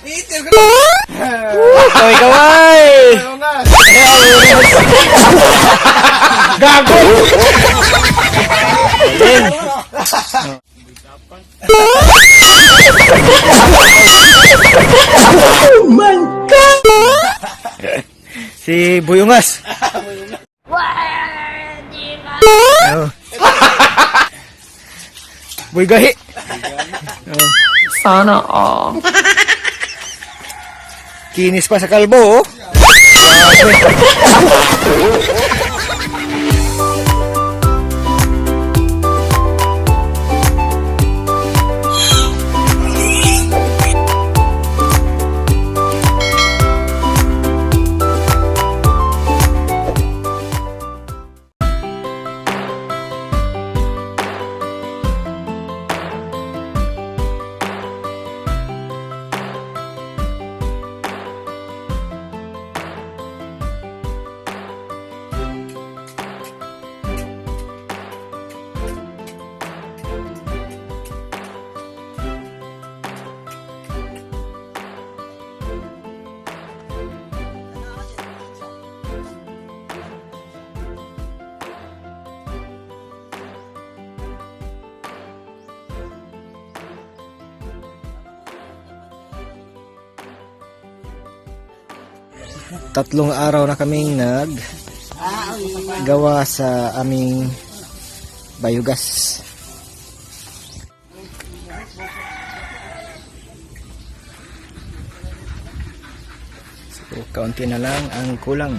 Iitil ka na! Kaway! Ayaw nga! Gago! Oh my God! Si Buyungas. Oh. Boy gahi. Oh. Sana all. Kinis pa sa kalbo, oh. Tatlong araw na kaming gawa sa aming biogas. So, kaunti na lang ang kulang.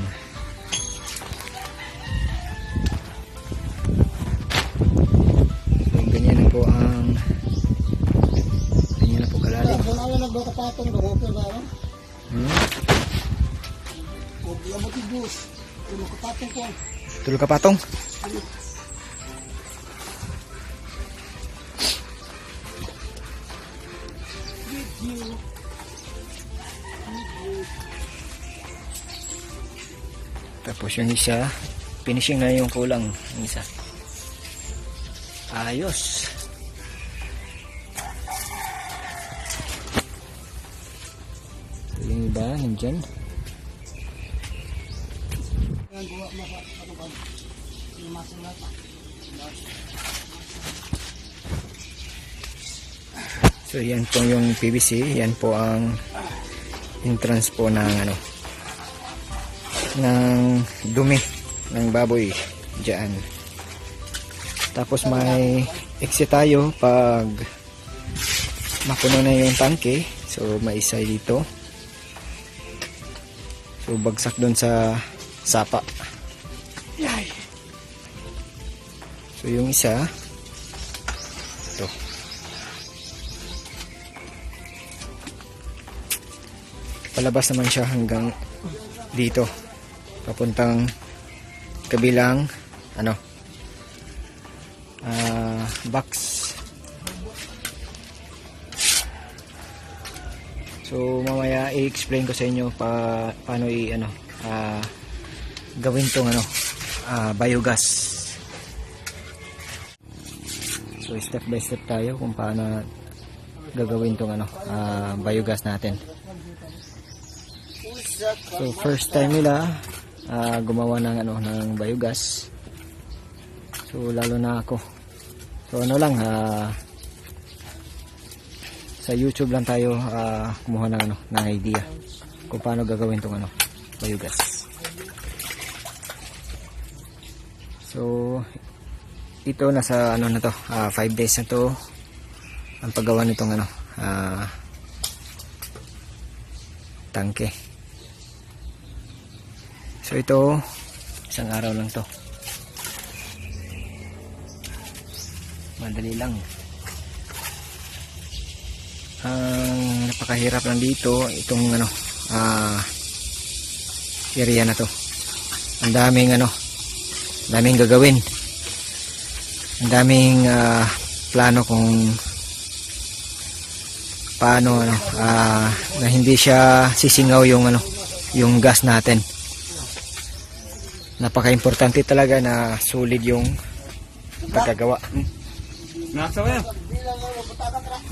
So, ganyan na po kalalim. Tulog ka patong. Tapos yung isa, finishing na yung kulang. Yung isa. Ayos. Yung iba, nandyan. So yan po yung PVC, yan po ang entrance po ng ng dumi ng baboy diyan. Tapos may exit tayo pag mapuno na yung tangke. So may isa dito. So bagsak doon sa sapa. Yay. So yung isa ito. Palabas naman siya hanggang dito. Papuntang kabilang box. So mamaya i-explain ko sa inyo paano gawin tong biogas. So step by step tayo kung paano gagawin tong biogas natin. So first time nila gumawa ng biogas. So lalo na ako. So sa YouTube lang tayo kumuha ng idea kung paano gagawin tong biogas. So ito nasa 5 days na to ang paggawa nitong tangke. So ito isang araw lang to. Madali lang. Ang napakahirap lang dito itong area na to. Ang daming gagawin. Ang daming plano kung paano na hindi siya sisingaw yung gas natin. Napaka-importante talaga na solid yung pagkagawa.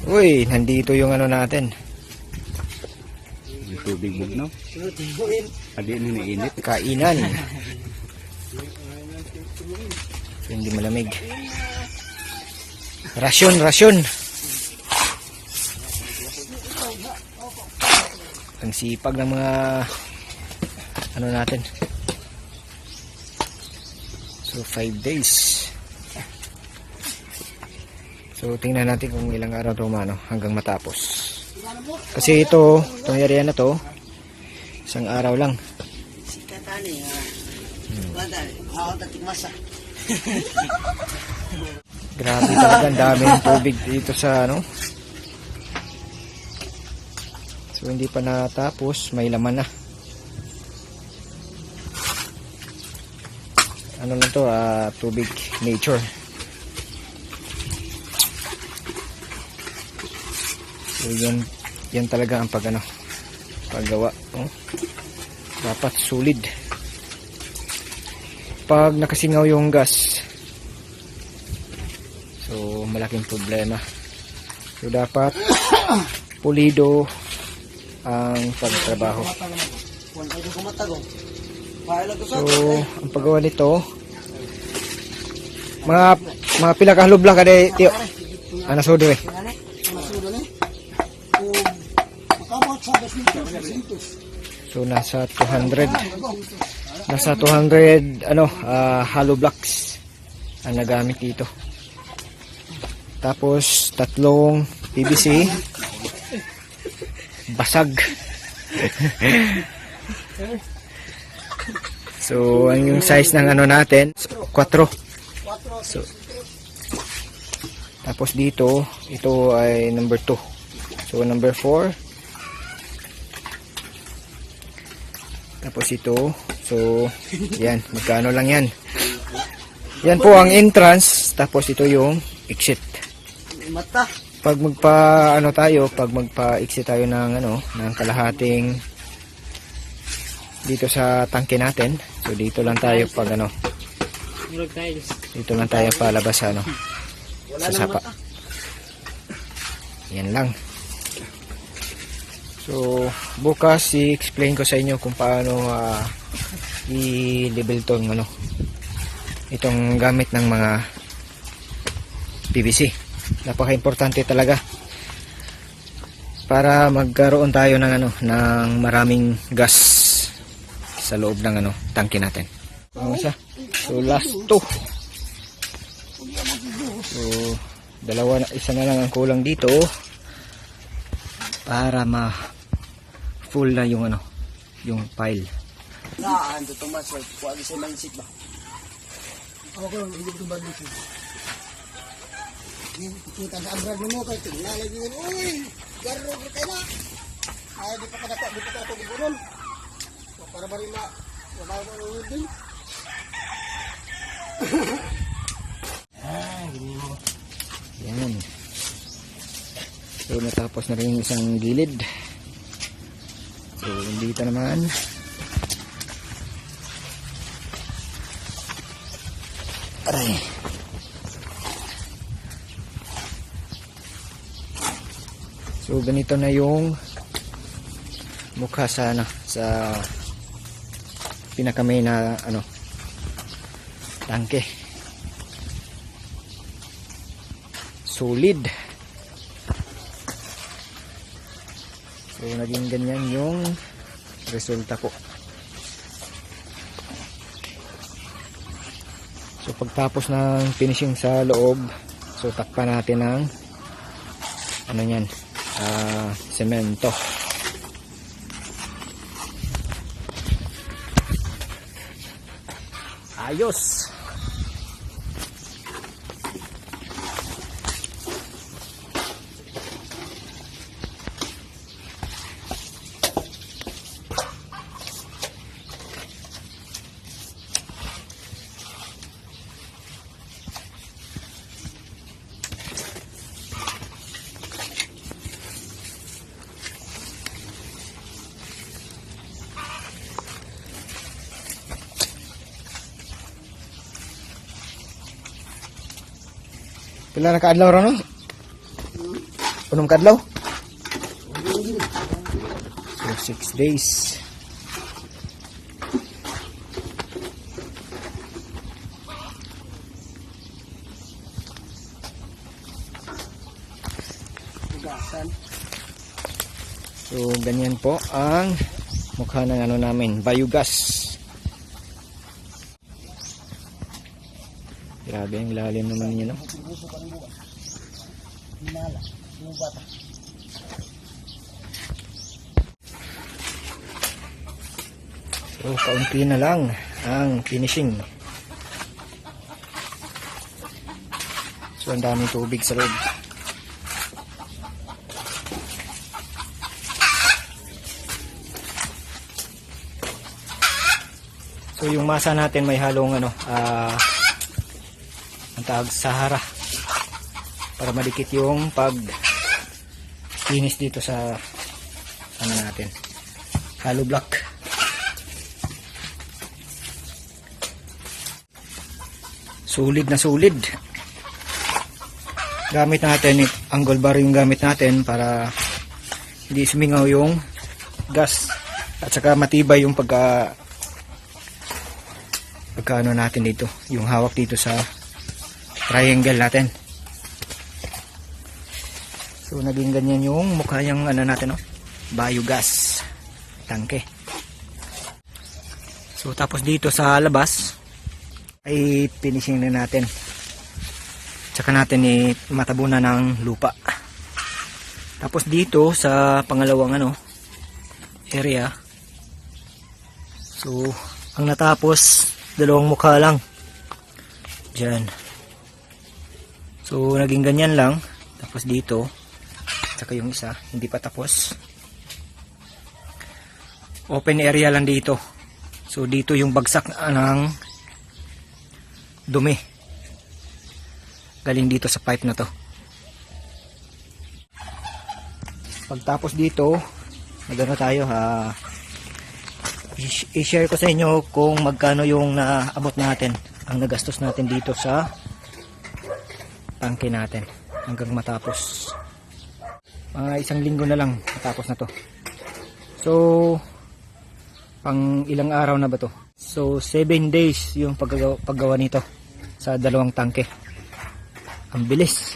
Uy, nandito yung natin. Yung tubig bugnaw. Adi na nainit. Kainan. So, hindi malamig. Rasyon. Ang sipag ng mga ano natin. So 5 days. So tingnan natin kung ilang araw ito hanggang matapos. Kasi itong area na to, isang araw lang. Grabe talaga, ang dami ng tubig dito sa So hindi pa natapos, may laman na. Ano lang to, tubig nature. So yan talaga ang paggawa. Dapat solid. Pag nakasingaw yung gas, so malaking problema. So dapat pulido ang pagtrabaho. So ang paggawa nito, mga pila ka halublang kada tiyo. Ana sodo eh. So nasa 200 hollow blocks ang nagamit dito. Tapos 3 PVC basag. So ang yung size ng natin 4. So tapos dito ito ay number 2. So number 4. Tapos ito, so yan, magkano lang yan. Yan po ang entrance, tapos ito yung exit. Pag magpa-exit tayo ng ng kalahating dito sa tangke natin. So dito lang tayo pag dito lang tayo palabas sa sapa. Yan lang. So bukas i-explain ko sa inyo kung paano i-level itong gamit ng mga PVC. Napaka-importante talaga para magkaroon tayo ng ng maraming gas sa loob ng tangke natin. So last 2. So isa na lang ang kulang dito para full na yung yung pile. Ando Tomas, kuha sa mindset ba? Ako hindi ko mindset. Kita sa abrad mo kay tingnan lagi yun. Uy, garo ka na. Ay di pa kada gurun. Para bari na wala ko din. Gini mo. Yan. So natapos na rin yung isang gilid. So dito naman aray. So ganito na yung mukha sa sa pinakamay na tangke. Solid. So naging ganyan yung resulta ko. So pagtapos ng finishing sa loob, so takpan natin ng semento. Ayos. Pila na kaadlaw ron, no? Unong kaadlaw? So, 6 days. Hugasan. So, ganyan po ang mukha ng ano namin, biogas. Grabe, ang lalim naman niya, no? Hinala. Lubat. So, kaunti na lang ang finishing. So, ang daming tubig sa loob. So, yung masa natin may halong ano, ang tawag Sahara. Para madikit yung pag kinis dito sa ano natin, hollow block. Sulit na sulit. Gamit natin, angle bar yung gamit natin para hindi sumingaw yung gas at saka matibay yung pagkaano natin dito, yung hawak dito sa triangle natin. So naging ganyan yung mukha yung ano natin, no? Biogas tangke. So tapos dito sa labas ay finishing na natin. Tsaka natin matabunan ng lupa. Tapos dito sa pangalawang ano area, so ang natapos dalawang mukha lang dyan. So naging ganyan lang. Tapos dito tsaka yung isa hindi pa tapos, open area lang dito. So dito yung bagsak ng dumi galing dito sa pipe na to. Pagtapos dito magano tayo, i-share ko sa inyo kung magkano yung naabot natin, ang nagastos natin dito sa tangke natin hanggang matapos. Mga 1 linggo na lang matapos na to. So pang ilang araw na ba to? So 7 days yung paggawa nito sa dalawang tangke. Ang bilis.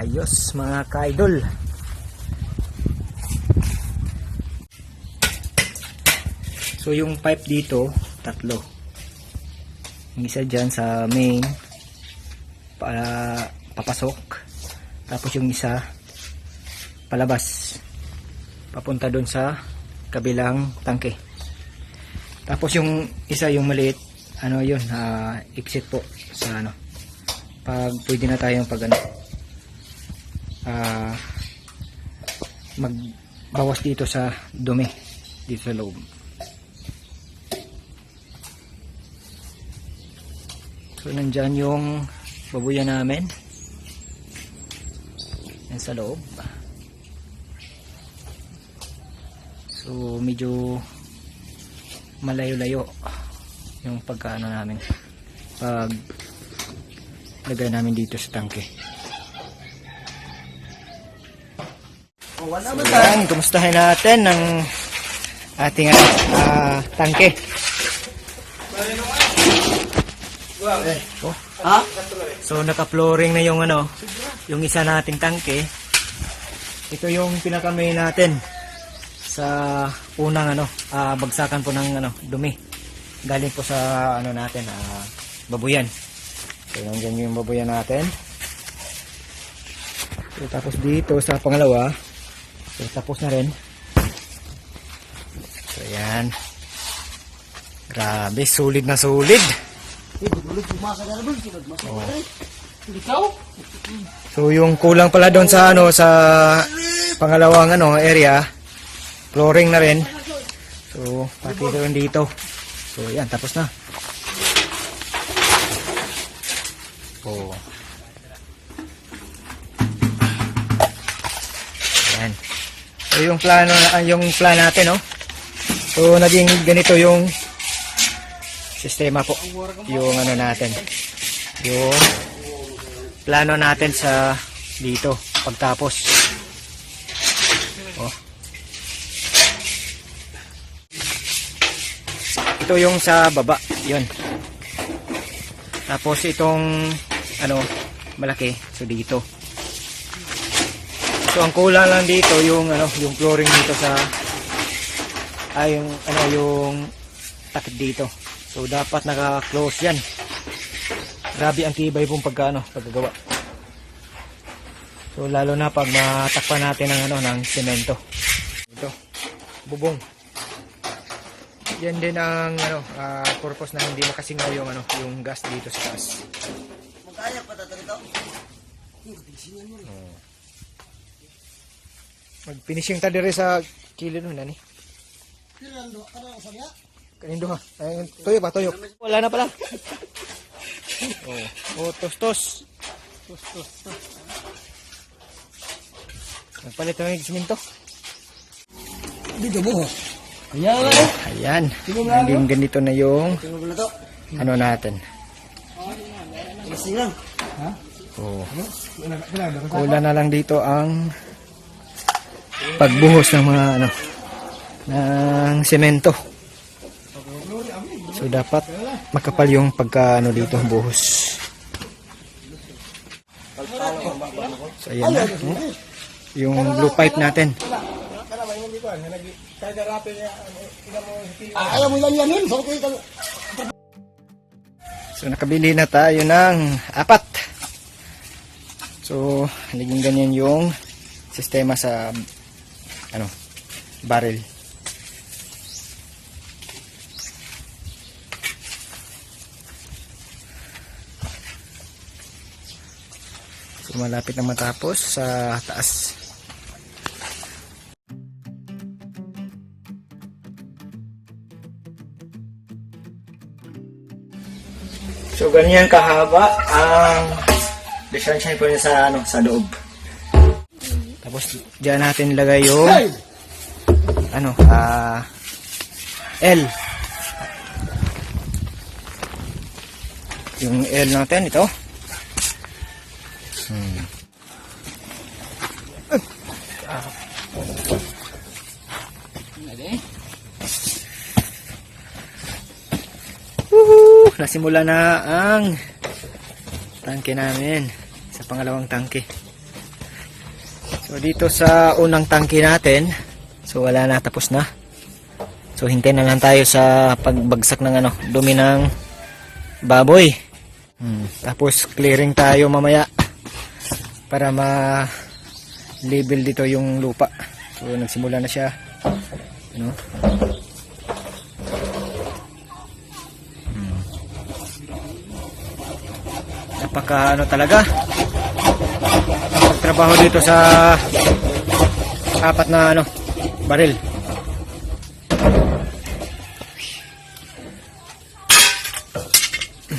Ayos mga ka-idol. So yung pipe dito, 3. Yung isa dyan sa main para papasok. Tapos yung isa palabas papunta doon sa kabilang tangke. Tapos yung isa yung maliit, ano yun, exit po sa ano. Pag pwede na tayong pag ano, magbawas dito sa dumi dito sa loob. So nandyan yung babuyan namin yan sa loob. So medyo malayo-layo yung pagkaano namin pag lagay namin dito sa tangke. So yan, kumustahin natin ng ating tangke. So naka-flooring na yung ano, yung isa nating tangke. Ito yung pinaka-main natin sa unang ano, bagsakan po ng ano, dumi. Galing po sa ano natin, babuyan. So nandiyan yung babuyan natin. So tapos dito sa pangalawa, so tapos na rin. So yan. Grabe, sulit na sulit. So yung kulang pala doon sa ano, sa pangalawang ano area, flooring na rin. So pati doon dito. So yan, tapos na. Oh. Yan. So yung plano yung plan natin, no. So naging ganito yung sistema po. Yung ano natin. Yung plano natin sa dito pagtapos. Oh. Ito yung sa baba, 'yon. Tapos itong ano malaki, so dito. So ang kulang lang dito yung ano, yung flooring dito sa yung ano yung takip dito. So dapat naka-close 'yan. Grabe ang tibay pong pagkagawa. So lalo na pag matakpan natin ng ano ng semento. Ito, bubong. Yan din ang ano purpose na hindi makasingaw yung ano, yung gas dito sa taas. Magkaya pa tayo dito. Mag-finishing ta dire sa kilo nun ani. Pirando, ano sa niya? Kanindo ha. Ay, tuyo ba, tuyo. Wala na pala. Oh, tos. Nagpalit na yung siminto. Dito mo. Ayan. Naging ganito na yung Tingnan mo na to. ano natin. Gising lang. Oh. Kulang na lang dito ang pagbuhos ng mga ano ng semento. So dapat makapal yung pagka ano dito buhos. So ayan na. Yung blue pipe natin. Ayaw mo yan yanin. So nakabili na tayo ng 4. So naging ganyan yung sistema sa ano barrel. So malapit na matapos sa taas. So ganyan kahaba ang distansya po niya sa ano sa loob. Tapos diyan natin ilagay yung ano L. Yung L natin ito. Nasimula na ang tangke namin sa pangalawang tangke. So dito sa unang tangke natin, so wala na, tapos na. So hintayin na lang tayo sa pagbagsak ng ano, dumi ng baboy. Tapos clearing tayo mamaya para ma-label dito yung lupa. So nagsimula na siya. Ano? Napaka ano talaga pagtrabaho dito sa 4 na ano baril.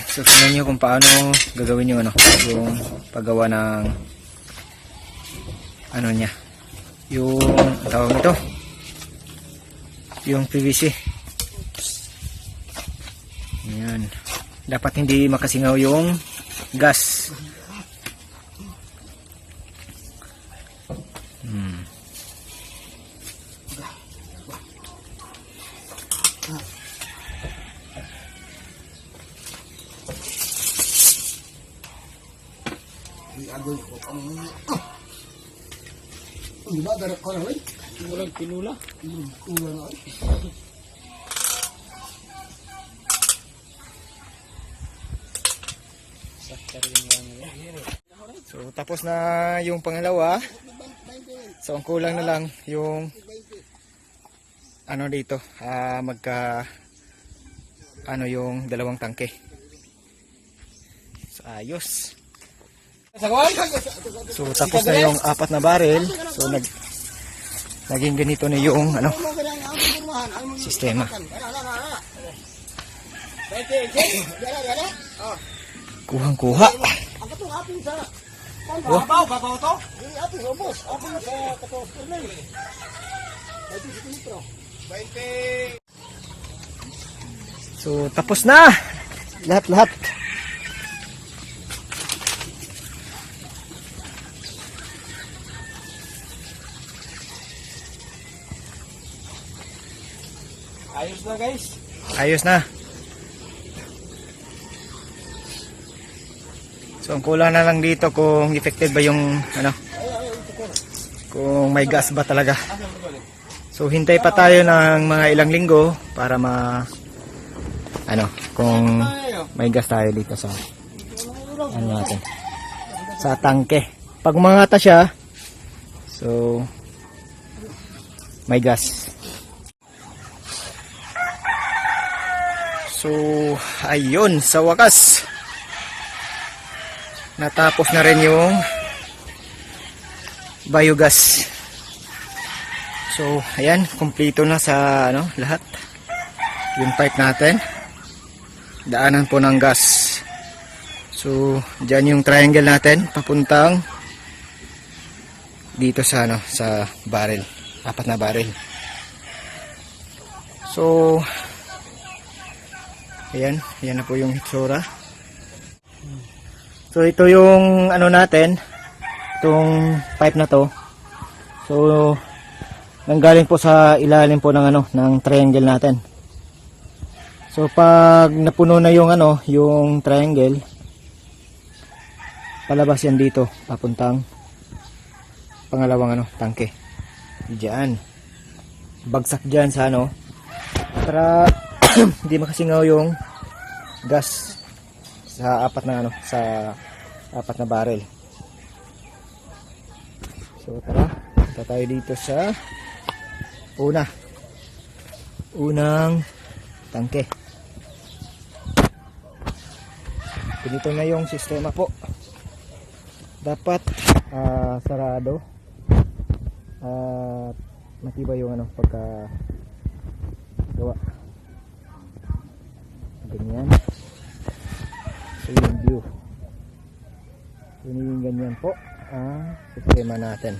So tingnan nyo kung paano gagawin yung ano yung paggawa ng ano niya, yung tawag nito, yung PVC. Yan, dapat hindi makasingaw yung gas. Di ba darat ko na rin? Walang pinula. Kulang na rin. So tapos na yung pangalawa. So ang kulang na lang yung ano dito, magka ano yung dalawang tangke. So ayos. So tapos na yung 4 na barrel. So naging ganito na yung ano sistema. Kuhang-kuha. Babaw to? Apin, ubos. Apin sa 14. So, tapos na! Lahat-lahat. Ayos na guys. Ayos na. So, ang kulang na lang dito kung effective ba yung ano, kung may gas ba talaga. So, hintay pa tayo ng mga ilang linggo para ano, kung may gas tayo dito sa ano natin, sa tangke. Pag mangata siya, so may gas. So, ayun, sa wakas natapos na rin yung biogas. So, ayan, kumpleto na sa ano, lahat. Yung pipe natin. Daanan po ng gas. So, dyan yung triangle natin papuntang dito sa ano, sa barrel. 4 na barrel. So, ayan, ayan na po yung hitsura. So, ito yung ano natin, itong pipe na to. So, nanggaling po sa ilalim po ng ano, ng triangle natin. So, pag napuno na yung ano, yung triangle, palabas yan dito, papuntang pangalawang ano, tangke. Diyan. Bagsak diyan sa ano, para hindi makasingaw yung gas sa 4 na ano, sa 4 na barrel. So, tara, punta tayo dito sa unang tangke. Dito na yung sistema po. Dapat sarado at matibay yung ano, pagka gawa. Ganyan. So, yung view. Yung ganyan po ang sistema natin.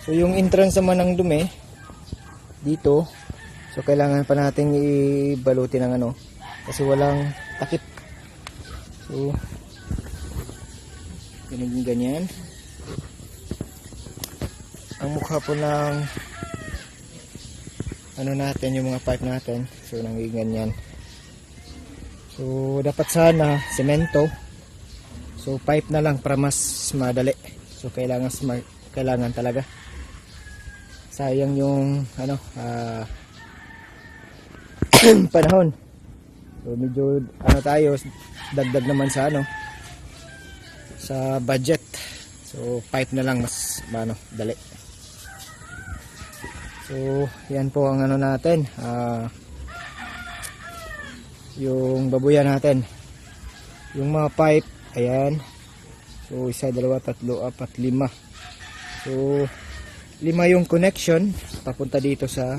So, yung entrance naman ng dumi dito, so kailangan pa nating ibaluti ng ano, kasi walang takip. So, ganyan. Ang mukha po ng ano natin, yung mga pipe natin, so nanging ganyan. So, dapat sana semento. So, pipe na lang para mas madali. So, kailangan talaga. Sayang yung ano, panahon. So, medyo ano tayo, dagdag naman sa ano, sa budget. So, pipe na lang mas ano, dali. So, yan po ang ano natin, yung babuyan natin. Yung mga pipe, ayan. So, 1, 2, 3, 4, 5. So, 5 yung connection papunta dito sa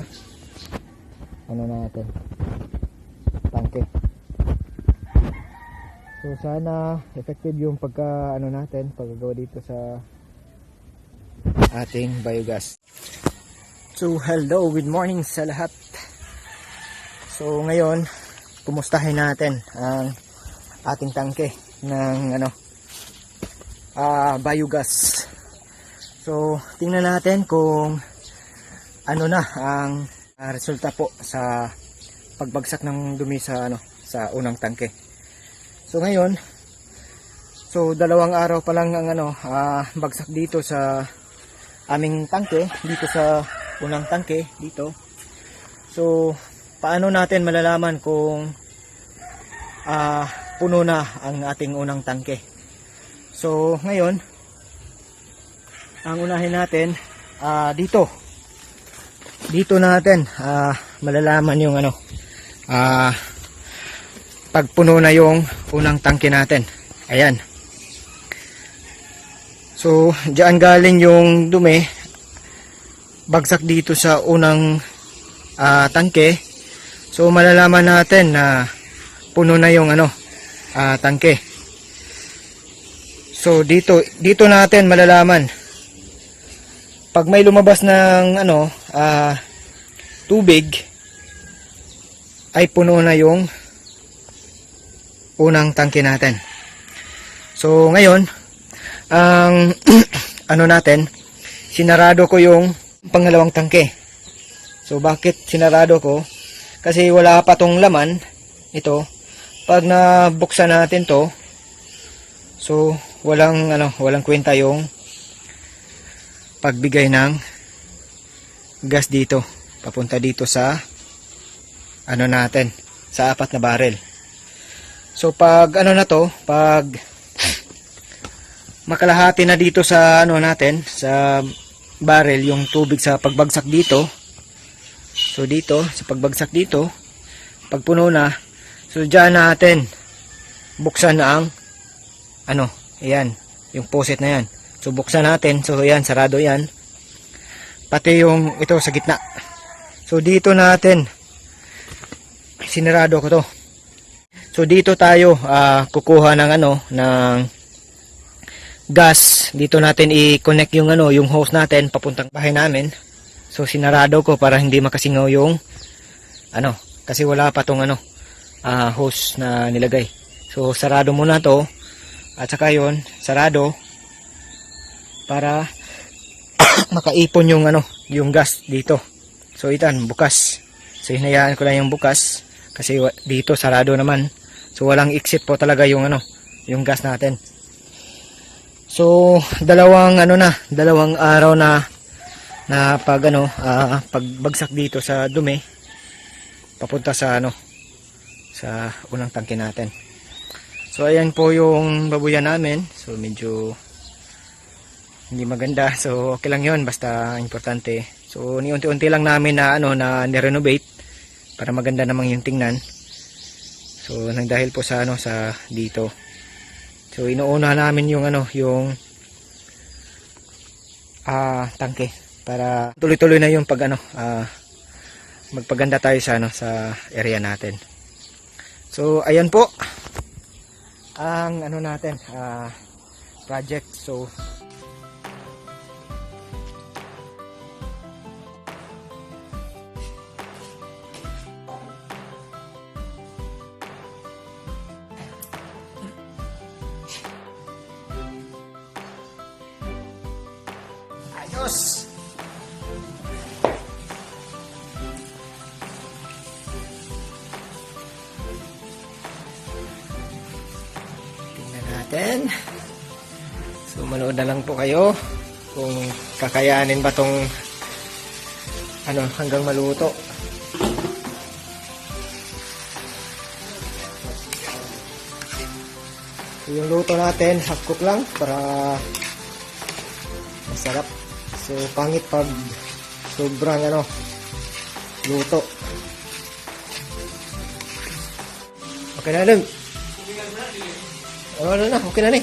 ano natin, tangke. So, sana effective yung pagka ano natin, paggagawa dito sa ating biogas. So, hello, good morning sa lahat. So, ngayon, kumustahin natin ang ating tangke ng ano, biogas. So, tingnan natin kung ano na ang resulta po sa pagbagsak ng dumi sa ano, sa unang tangke. So, ngayon, so 2 araw pa lang ang ano, bagsak dito sa aming tangke, dito sa unang tangke dito. So, paano natin malalaman kung puno na ang ating unang tangke? So, ngayon, ang unahin natin, dito natin malalaman yung ano, pag puno na yung unang tangke natin. Ayan. So, diyan galing yung dumi, bagsak dito sa unang tangke. So, malalaman natin na puno na yung ano, tangke. So, dito natin malalaman pag may lumabas ng tubig, ay puno na yung unang tangke natin. So ngayon, ang natin, sinarado ko yung pangalawang tangke. So bakit sinarado ko? Kasi wala pa tong laman ito. Pag nabuksan natin to, so walang kwenta yung pagbigay ng gas dito papunta dito sa natin, sa 4 na barrel. So pag pag makalahati na dito sa natin, sa barrel yung tubig sa pagbagsak dito. So dito sa pagbagsak dito, pag puno na, so diyan natin buksan na ang ayan, yung faucet na yan. So buksan natin, so ayan, sarado yan. Pati yung ito sa gitna. So dito natin sinarado ko to. So dito tayo kukuha ng ng gas. Dito natin i-connect yung yung hose natin papuntang bahay namin. So sinarado ko para hindi makasingaw yung kasi wala pa tong hose na nilagay. So sarado muna to. At saka yun, sarado para makaipon yung yung gas dito. So itan bukas. So hinayaan ko lang yung bukas kasi dito sarado naman. So walang exit po talaga yung yung gas natin. So dalawang araw na pag pagbagsak dito sa dumi papunta sa sa unang tangke natin. So ayan po yung babuyan namin. So medyo hindi maganda. So okay lang 'yon, basta importante. So niunti-unti lang namin na na ni-renovate para maganda namang yung tingnan. So nang dahil po sa sa dito. So inuuna namin yung yung tangke para tuloy-tuloy na yung pag magpaganda tayo sa sa area natin. So ayan po ang natin project. So ayos. Natin. So manood na lang po kayo kung kakayanin ba tong hanggang maluto. So, yung luto natin half cook lang para masarap. So pangit pag sobrang luto. Okay na lang. Okay na ni.